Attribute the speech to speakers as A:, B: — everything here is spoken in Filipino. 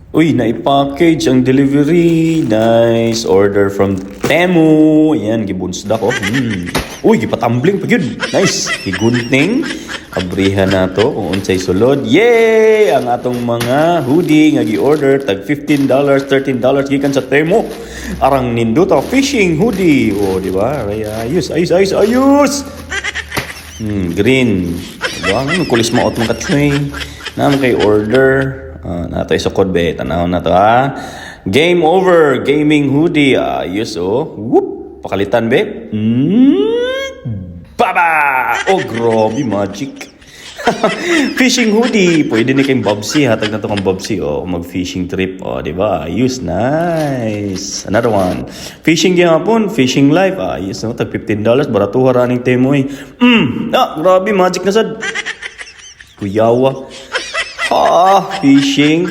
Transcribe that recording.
A: Uy, na-package ang delivery. Nice. Order from Temu. Ayan, gibunsda ko. Uy, gipatumbling pa yun. Nice. Gigunting. Abrihan na to kung unsay sulod. Yay! Ang atong mga hoodie nga gi-order tag $15, $13 gikan sa Temu. Arang nindo to fishing hoodie. Oh, di ba? Ay, ayos, ayos, ayos, ayos. Green. Diba? Kulis maot mga katsoy. Naman kay order. Nato isukod be. Tanaw na to ha. Game over. Gaming hoodie. Ayos oh. Whoop. Pakalitan be. Baba! Oh, grabe, magic. Fishing hoodie. Pwede ni kayong Bobsy. Hatag na to kang Bobsy. Oh, mag-fishing trip. Oh, di ba? Ayos. Nice. Another one. Fishing gihapon. Fishing life. Ayos. No? Tag $15. Baratuha raning temoy. Grabe, magic na sad. Kuyawa. Fishing